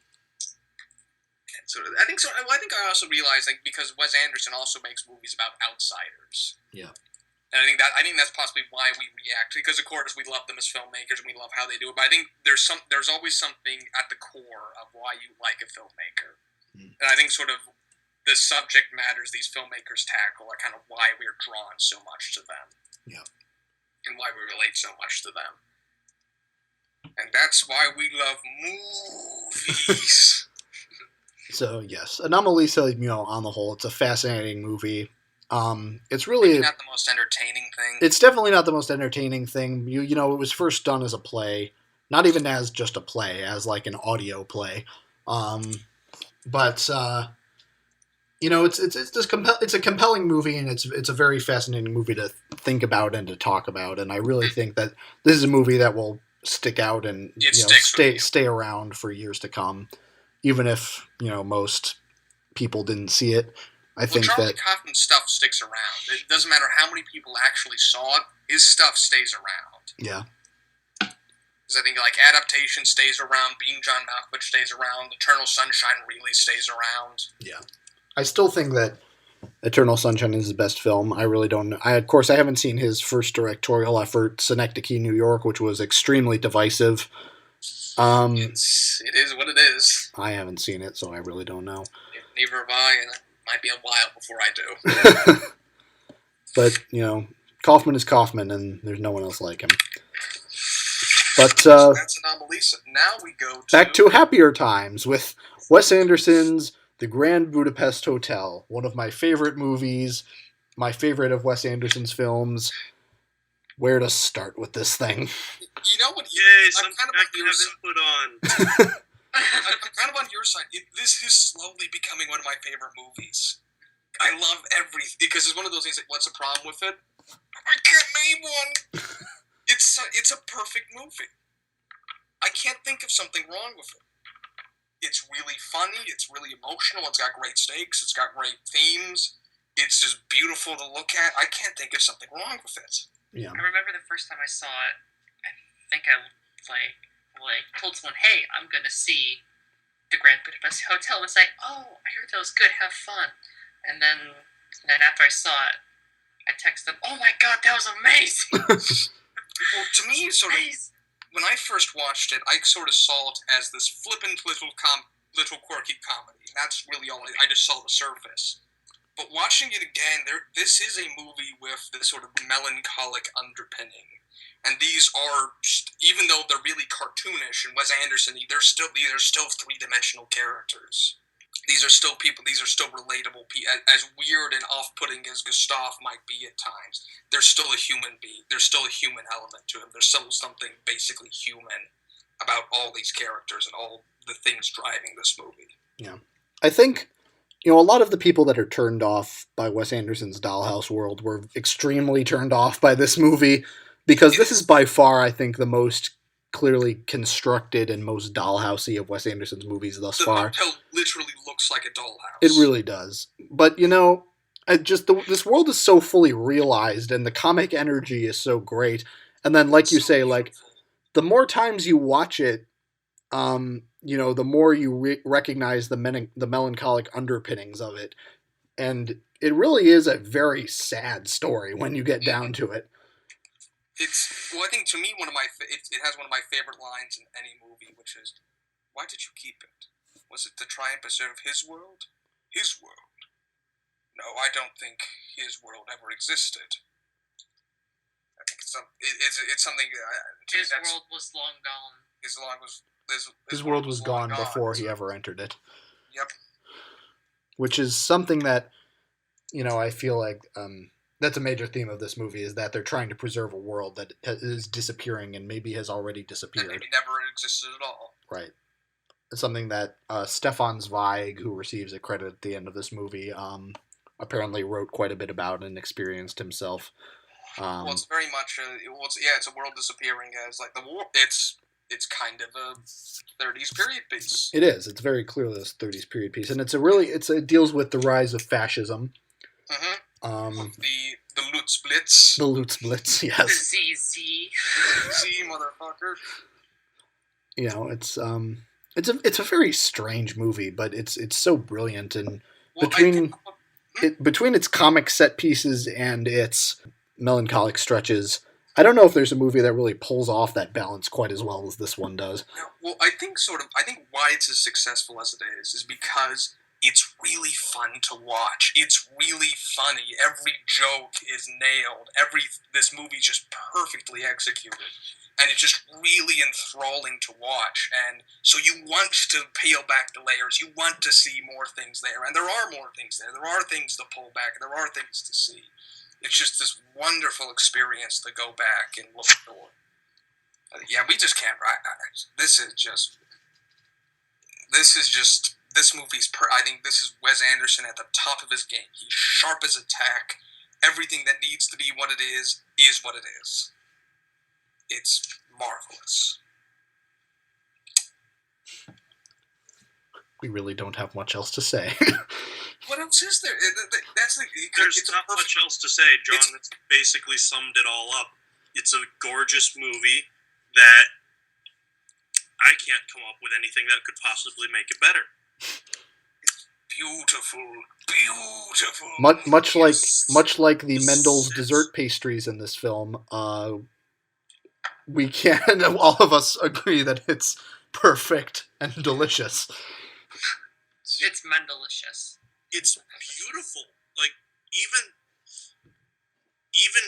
[SPEAKER 3] I think I also realized because Wes Anderson also makes movies about outsiders.
[SPEAKER 1] Yeah.
[SPEAKER 3] And I think that's possibly why we react, because of course we love them as filmmakers and we love how they do it. But I think there's always something at the core of why you like a filmmaker. And I think sort of the subject matters these filmmakers tackle are kind of why we're drawn so much to them.
[SPEAKER 1] Yeah. And
[SPEAKER 3] why we relate so much to them. And that's why we love movies.
[SPEAKER 1] So, yes. Anomalisa, on the whole, it's a fascinating movie. It's really
[SPEAKER 3] not the most entertaining thing.
[SPEAKER 1] It's definitely not the most entertaining thing. It was first done as a play. Not even as just a play, as like an audio play. It's a compelling movie, and it's a very fascinating movie to think about and to talk about. And I really think that this is a movie that will stick out and stay around for years to come, even if most people didn't see it. I think
[SPEAKER 3] Charlie
[SPEAKER 1] that
[SPEAKER 3] Kaufman's stuff sticks around. It doesn't matter how many people actually saw it; his stuff stays around.
[SPEAKER 1] Yeah.
[SPEAKER 3] Because I think Adaptation stays around, Being John Malkovich stays around, Eternal Sunshine really stays around.
[SPEAKER 1] Yeah. I still think that Eternal Sunshine is his best film. I really don't know. I haven't seen his first directorial effort, Synecdoche, New York, which was extremely divisive.
[SPEAKER 3] It is what it is.
[SPEAKER 1] I haven't seen it, so I really don't know.
[SPEAKER 3] Neither have I, and it might be a while before I do.
[SPEAKER 1] But, Kaufman is Kaufman, and there's no one else like him. But
[SPEAKER 3] that's Anomalisa. Now we go
[SPEAKER 1] back to happier times with Wes Anderson's The Grand Budapest Hotel, one of my favorite movies, my favorite of Wes Anderson's films. Where to start with this thing?
[SPEAKER 3] You know what?
[SPEAKER 2] Yay,
[SPEAKER 3] I'm kind of
[SPEAKER 2] have input on.
[SPEAKER 3] I'm kind of on your side. This is slowly becoming one of my favorite movies. I love everything because it's one of those things. What's the problem with it? I can't name one. It's a perfect movie. I can't think of something wrong with it. It's really funny. It's really emotional. It's got great stakes. It's got great themes. It's just beautiful to look at. I can't think of something wrong with it.
[SPEAKER 1] Yeah.
[SPEAKER 4] I remember the first time I saw it. I think I told someone, "Hey, I'm gonna see the Grand Budapest Hotel." And it's like, "Oh, I heard that was good. Have fun." And then after I saw it, I texted them, "Oh my god, that was amazing!"
[SPEAKER 3] Well, to me, when I first watched it, I sort of saw it as this flippant little quirky comedy. That's really all I just saw the surface. But watching it again, this is a movie with this sort of melancholic underpinning. And these are, even though they're really cartoonish and Wes Anderson, these are still three-dimensional characters. These are still people, these are still relatable people. As weird and off-putting as Gustav might be at times, there's still a human being. There's still a human element to him. There's still something basically human about all these characters and all the things driving this movie.
[SPEAKER 1] Yeah. I think, a lot of the people that are turned off by Wes Anderson's Dollhouse world were extremely turned off by this movie, because this is by far, I think, the most clearly constructed and most dollhousey of Wes Anderson's movies thus far.
[SPEAKER 3] The hotel literally looks like a dollhouse.
[SPEAKER 1] It really does. But, this world is so fully realized, and the comic energy is so great. And then, like you say, like, the more times you watch it, the more you recognize the melancholic underpinnings of it. And it really is a very sad story when you get down to it.
[SPEAKER 3] I think to me, it has one of my favorite lines in any movie, which is, "Why did you keep it? Was it to try and preserve his world? His world? No, I don't think his world ever existed." I think it's something.
[SPEAKER 4] His world was long gone.
[SPEAKER 1] His world was gone before he ever entered it.
[SPEAKER 3] Yep.
[SPEAKER 1] Which is something that, I feel like that's a major theme of this movie, is that they're trying to preserve a world that is disappearing and maybe has already disappeared.
[SPEAKER 3] And maybe never existed at all.
[SPEAKER 1] Right. It's something that Stefan Zweig, who receives a credit at the end of this movie, apparently wrote quite a bit about and experienced himself.
[SPEAKER 3] Well, it's very much it's a world disappearing as like the war. It's kind of a 30s period piece.
[SPEAKER 1] It is. It's very clearly this 30s period piece, and it deals with the rise of fascism.
[SPEAKER 3] The Lutzblitz.
[SPEAKER 1] The Lutzblitz, yes.
[SPEAKER 4] The ZZ.
[SPEAKER 3] Z motherfucker.
[SPEAKER 1] It's a very strange movie, but it's so brilliant, and between its comic set pieces and its melancholic stretches, I don't know if there's a movie that really pulls off that balance quite as well as this one does.
[SPEAKER 3] Well, I think why it's as successful as it is because it's really fun to watch. It's really funny. Every joke is nailed. This movie's just perfectly executed. And it's just really enthralling to watch. And so you want to peel back the layers. You want to see more things there. And there are more things there. There are things to pull back. There are things to see. It's just this wonderful experience to go back and look for. Yeah, we just can't. This movie's. I think this is Wes Anderson at the top of his game. He's sharp as a tack. Everything that needs to be what it is what it is. It's marvelous.
[SPEAKER 1] We really don't have much else to say.
[SPEAKER 3] What else is there?
[SPEAKER 2] There's not much else to say, John. That's basically summed it all up. It's a gorgeous movie that I can't come up with anything that could possibly make it better.
[SPEAKER 3] It's beautiful.
[SPEAKER 1] Much like the Mendel's dessert pastries in this film, we can all of us agree that it's perfect and delicious.
[SPEAKER 4] It's Mendelicious.
[SPEAKER 2] It's beautiful. Like, even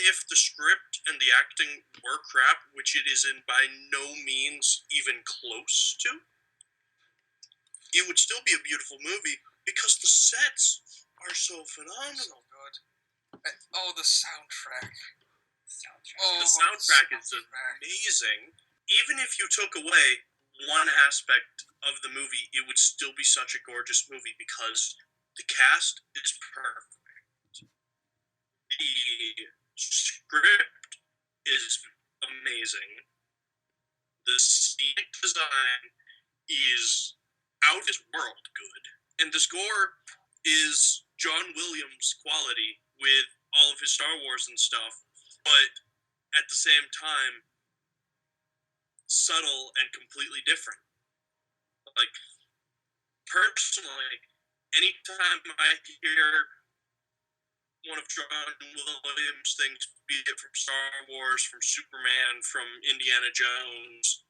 [SPEAKER 2] if the script and the acting were crap, which it is in by no means even close to, it would still be a beautiful movie because the sets are so phenomenal.
[SPEAKER 3] So good. Oh, the soundtrack.
[SPEAKER 2] The soundtrack is amazing. Even if you took away one aspect of the movie, it would still be such a gorgeous movie because the cast is perfect. The script is amazing. The scenic design is out of this world good. And the score is John Williams quality with all of his Star Wars and stuff, but at the same time, subtle and completely different. Like, personally, anytime I hear one of John Williams' things, be it from Star Wars, from Superman, from Indiana Jones,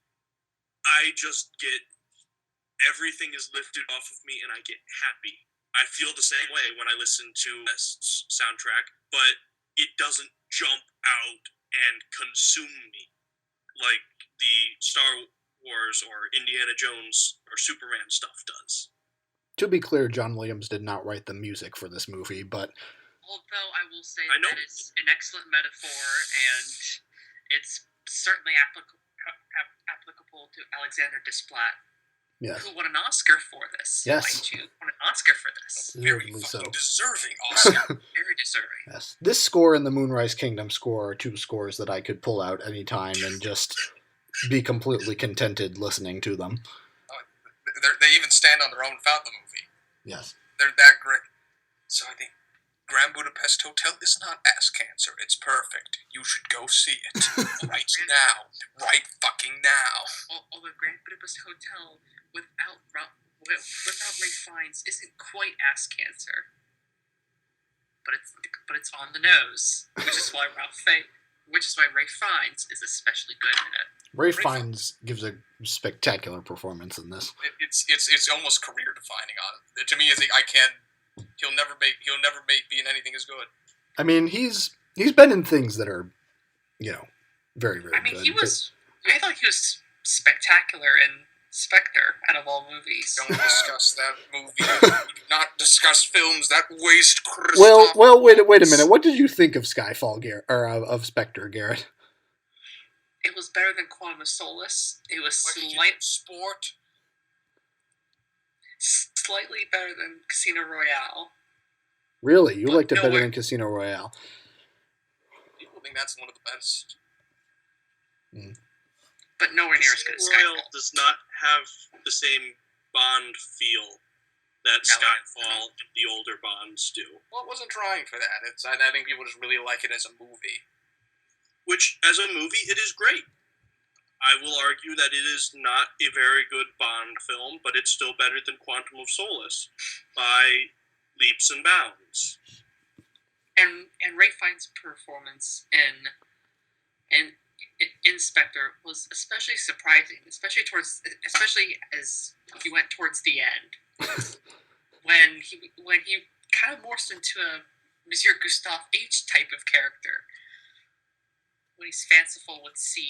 [SPEAKER 2] I just get, everything is lifted off of me and I get happy. I feel the same way when I listen to this soundtrack, but it doesn't jump out and consume me like the Star Wars or Indiana Jones or Superman stuff does.
[SPEAKER 1] To be clear, John Williams did not write the music for this movie, but...
[SPEAKER 4] Although I will say that it's an excellent metaphor, and it's certainly applicable to Alexander Desplat,
[SPEAKER 1] yes,
[SPEAKER 4] who won an Oscar for this.
[SPEAKER 1] Yes.
[SPEAKER 4] Won an Oscar for this.
[SPEAKER 3] Very
[SPEAKER 1] so.
[SPEAKER 3] Deserving Oscar.
[SPEAKER 4] Very deserving.
[SPEAKER 1] Yes. This score and the Moonrise Kingdom score are two scores that I could pull out anytime and just be completely contented listening to them.
[SPEAKER 3] They even stand on their own without the movie.
[SPEAKER 1] Yes.
[SPEAKER 3] They're that great. So I think Grand Budapest Hotel is not ass cancer. It's perfect. You should go see it right now. Right fucking now.
[SPEAKER 4] Although Grand Budapest Hotel without Ray Fiennes isn't quite ass cancer, but it's on the nose, which is why Ray Fiennes is especially good in it.
[SPEAKER 1] Ray Fiennes gives a spectacular performance in this.
[SPEAKER 3] It's almost career defining on it. To me, he'll never be in anything as good.
[SPEAKER 1] I mean, he's been in things that are, very, very good.
[SPEAKER 4] I mean, I thought he was spectacular in Spectre out of all movies.
[SPEAKER 3] Don't discuss that movie. Do not discuss films that waste
[SPEAKER 1] Well, wait a minute. What did you think of Skyfall, Garrett, or of Spectre, Garrett?
[SPEAKER 4] It was better than Quantum of Solace. It was slightly better than Casino Royale.
[SPEAKER 1] Really? You liked it better than Casino Royale?
[SPEAKER 3] People think that's one of the best.
[SPEAKER 4] But nowhere near as good as
[SPEAKER 2] Casino
[SPEAKER 4] Skyfall.
[SPEAKER 2] Royale does not have the same Bond feel that Skyfall and the older Bonds do.
[SPEAKER 3] Well, it wasn't trying for that. I think people just really like it as a movie.
[SPEAKER 2] Which, as a movie, it is great. I will argue that it is not a very good Bond film, but it's still better than Quantum of Solace by leaps and bounds.
[SPEAKER 4] And Ray Fiennes' performance in Spectre was especially surprising, especially as he went towards the end, when he kind of morphed into a Monsieur Gustave H type of character. When he's fanciful with C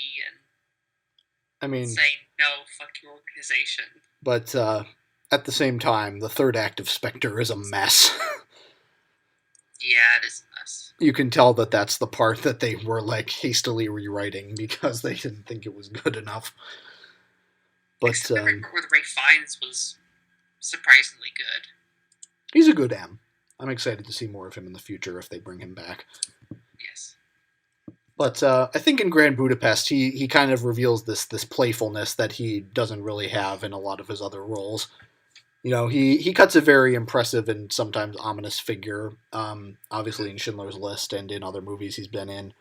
[SPEAKER 4] and saying, no, fuck your organization.
[SPEAKER 1] But at the same time, the third act of Spectre is a mess.
[SPEAKER 4] Yeah, it is a mess.
[SPEAKER 1] You can tell that that's the part that they were, hastily rewriting because they didn't think it was good enough. But
[SPEAKER 4] except the part where Ray Fiennes was surprisingly good.
[SPEAKER 1] He's a good M. I'm excited to see more of him in the future if they bring him back.
[SPEAKER 4] Yes.
[SPEAKER 1] But I think in Grand Budapest, he kind of reveals this playfulness that he doesn't really have in a lot of his other roles. He cuts a very impressive and sometimes ominous figure, obviously in Schindler's List and in other movies he's been in,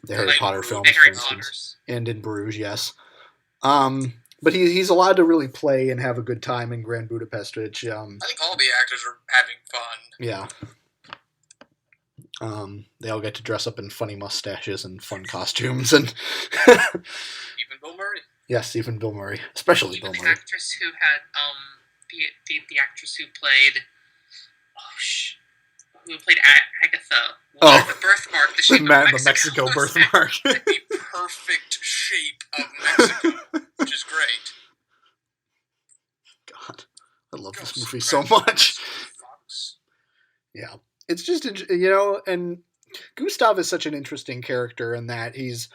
[SPEAKER 1] the Harry Potter films, for instance, and in Bruges, yes. But he's allowed to really play and have a good time in Grand Budapest, which... I
[SPEAKER 3] think all the actors are having fun.
[SPEAKER 1] Yeah. They all get to dress up in funny mustaches and fun costumes, and
[SPEAKER 3] even Bill Murray.
[SPEAKER 1] Yes, even Bill Murray, especially Bill Murray.
[SPEAKER 4] The actress who had the actress who played Agatha. The birthmark, the shape of Mexico.
[SPEAKER 1] The Mexico birthmark.
[SPEAKER 3] The perfect shape of Mexico, which is great.
[SPEAKER 1] God, I love this movie so much. Yeah. It's just, and Gustav is such an interesting character in that he's,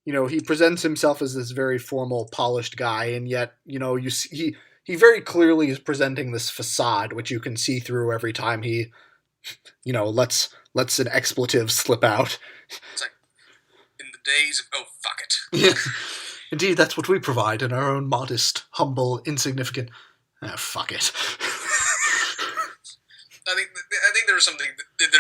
[SPEAKER 1] he presents himself as this very formal, polished guy, and yet, you see, he very clearly is presenting this facade, which you can see through every time he, lets an expletive slip out.
[SPEAKER 3] It's like, in the days of, oh, fuck it.
[SPEAKER 1] Yeah. Indeed, that's what we provide in our own modest, humble, insignificant, fuck it.
[SPEAKER 3] I think there's something. I think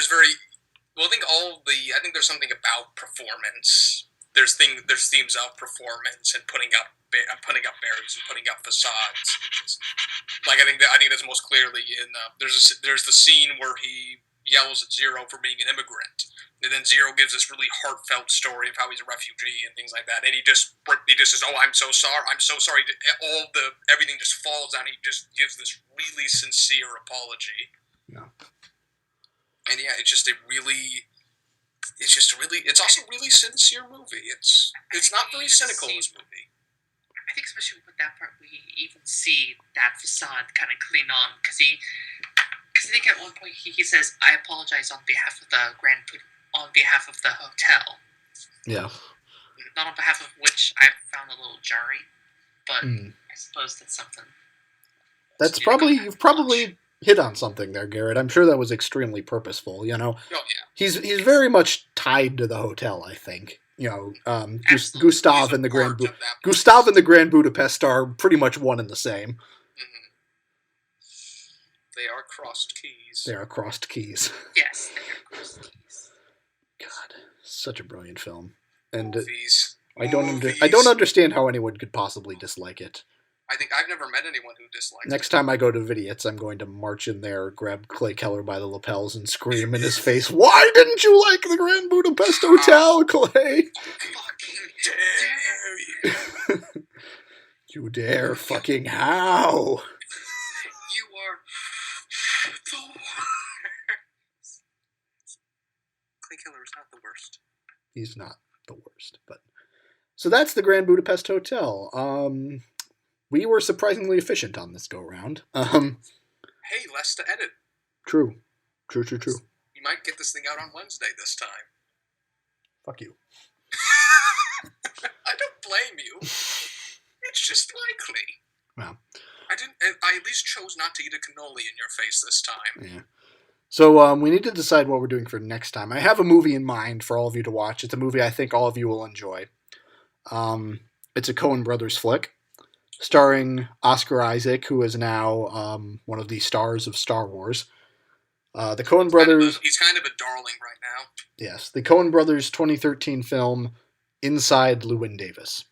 [SPEAKER 3] there's something about performance. There's themes of performance and putting up barriers and putting up facades. I think that's most clearly in there's the scene where he yells at Zero for being an immigrant, and then Zero gives this really heartfelt story of how he's a refugee and things like that, and he just says, "Oh, I'm so sorry." Everything just falls down. He just gives this really sincere apology.
[SPEAKER 1] Yeah.
[SPEAKER 3] And yeah, it's also a really sincere movie. It's not very cynical, this movie.
[SPEAKER 4] I think especially with that part, we even see that facade kind of clean on, because I think at one point he says, "I apologize on behalf of the hotel."
[SPEAKER 1] Yeah.
[SPEAKER 4] Not on behalf of which I found a little jarring, but I suppose that's something.
[SPEAKER 1] You've probably hit on something there, Garrett. I'm sure that was extremely purposeful,
[SPEAKER 3] Oh, yeah.
[SPEAKER 1] He's very much tied to the hotel, I think.
[SPEAKER 4] Absolutely.
[SPEAKER 1] Gustav
[SPEAKER 3] He's
[SPEAKER 1] and
[SPEAKER 3] a
[SPEAKER 1] the Grand
[SPEAKER 3] part of that place.
[SPEAKER 1] Gustav and the Grand Budapest are pretty much one and the same.
[SPEAKER 3] Mhm. They are crossed keys.
[SPEAKER 1] They are crossed keys.
[SPEAKER 4] Yes, they are cross-keys.
[SPEAKER 1] God, such a brilliant film, and
[SPEAKER 3] Movies.
[SPEAKER 1] I don't
[SPEAKER 3] Movies.
[SPEAKER 1] understand how anyone could possibly dislike it.
[SPEAKER 3] I think I've never met anyone who dislikes
[SPEAKER 1] Next
[SPEAKER 3] it.
[SPEAKER 1] time I go to Vidiot's, I'm going to march in there, grab Clay Keller by the lapels, and scream in his face, "Why didn't you like the Grand Budapest Hotel, Clay?
[SPEAKER 3] Fucking dare you!
[SPEAKER 1] You dare fucking how?"
[SPEAKER 3] You are the worst. Clay Killer is not the worst.
[SPEAKER 1] He's not the worst, but so that's the Grand Budapest Hotel. We were surprisingly efficient on this go round.
[SPEAKER 3] Hey, less to edit.
[SPEAKER 1] True.
[SPEAKER 3] You might get this thing out on Wednesday this time.
[SPEAKER 1] Fuck you.
[SPEAKER 3] I don't blame you. It's just likely.
[SPEAKER 1] Well.
[SPEAKER 3] I at least chose not to eat a cannoli in your face this time.
[SPEAKER 1] Yeah. So we need to decide what we're doing for next time. I have a movie in mind for all of you to watch. It's a movie I think all of you will enjoy. It's a Coen Brothers flick, starring Oscar Isaac, who is now one of the stars of Star Wars. The Coen Brothers...
[SPEAKER 3] He's kind of a darling right now.
[SPEAKER 1] Yes, the Coen Brothers' 2013 film, Inside Llewyn Davis.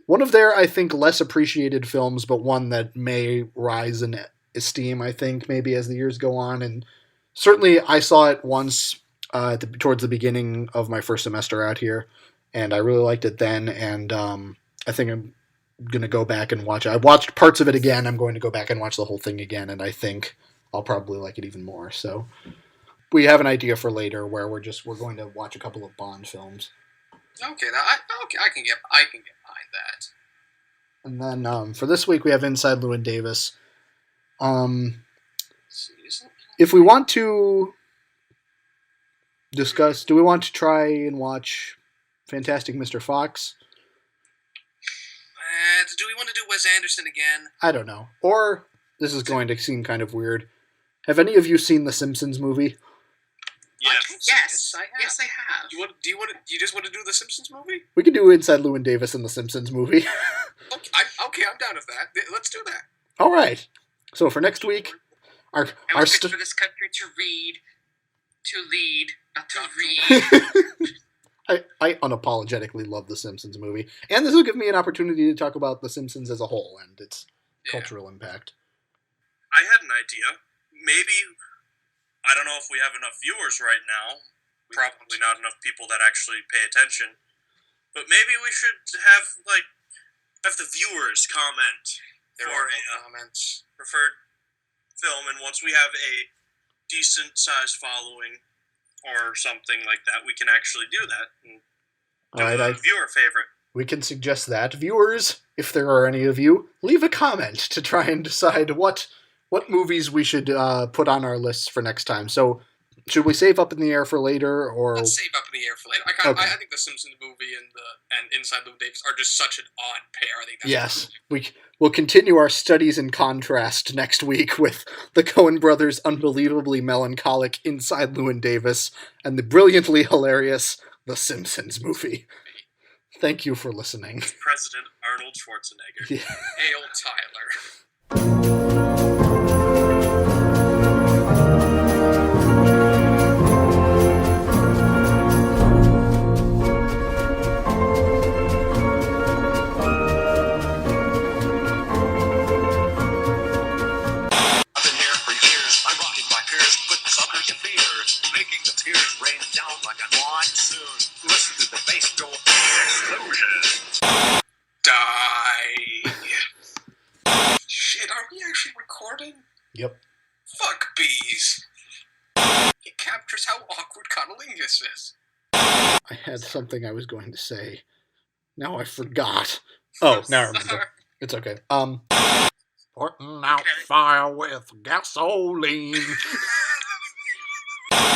[SPEAKER 1] One of their, I think, less appreciated films, but one that may rise in esteem, I think, maybe as the years go on. And certainly I saw it once towards the beginning of my first semester out here, and I really liked it then, and I think I'm going to go back and watch it. I watched parts of it again. I'm going to go back and watch the whole thing again, and I think I'll probably like it even more. So we have an idea for later where we're going to watch a couple of Bond films.
[SPEAKER 3] Okay, I can get behind that.
[SPEAKER 1] And then for this week we have Inside Llewyn Davis. If we want to discuss, do we want to try and watch Fantastic Mr. Fox?
[SPEAKER 3] Do we want to do Wes Anderson again?
[SPEAKER 1] I don't know. Or, this is going to seem kind of weird, have any of you seen the Simpsons movie?
[SPEAKER 3] Yes, I have.
[SPEAKER 4] Yes, I have.
[SPEAKER 3] Do you just want to do the Simpsons movie?
[SPEAKER 1] We can do Inside Llewyn Davis and the Simpsons movie.
[SPEAKER 3] Okay, I'm down with that. Let's do that.
[SPEAKER 1] All right. So for next week,
[SPEAKER 4] I was for this country to lead, not to read.
[SPEAKER 1] I unapologetically love the Simpsons movie, and this will give me an opportunity to talk about the Simpsons as a whole and its cultural impact.
[SPEAKER 2] I had an idea. Maybe, I don't know if we have enough viewers right now. Probably not enough people that actually pay attention. But maybe we should have the viewers comment for a
[SPEAKER 3] comments.
[SPEAKER 2] preferred film, and once we have a decent sized following or something like that, we can actually do that. And do
[SPEAKER 1] All right,
[SPEAKER 2] a viewer favorite.
[SPEAKER 1] we can suggest that. Viewers, if there are any of you, leave a comment to try and decide what movies we should put on our lists for next time. So, should we save Up in the Air for later, or
[SPEAKER 3] Let's save Up in the Air for later. I think the Simpsons movie and Inside Llewyn Davis are just such an odd pair. I think that's
[SPEAKER 1] we'll continue our studies in contrast next week with the Coen Brothers' unbelievably melancholic Inside Llewyn Davis and the brilliantly hilarious The Simpsons movie. Thank you for listening.
[SPEAKER 2] President Arnold Schwarzenegger.
[SPEAKER 1] Yeah.
[SPEAKER 3] Hail Tyler. Shit, are we actually recording?
[SPEAKER 1] Yep.
[SPEAKER 3] Fuck bees. It captures how awkward cunnilingus is.
[SPEAKER 1] I had something I was going to say. Now I forgot. Oh, now I remember. It's okay. Putting out fire with gasoline.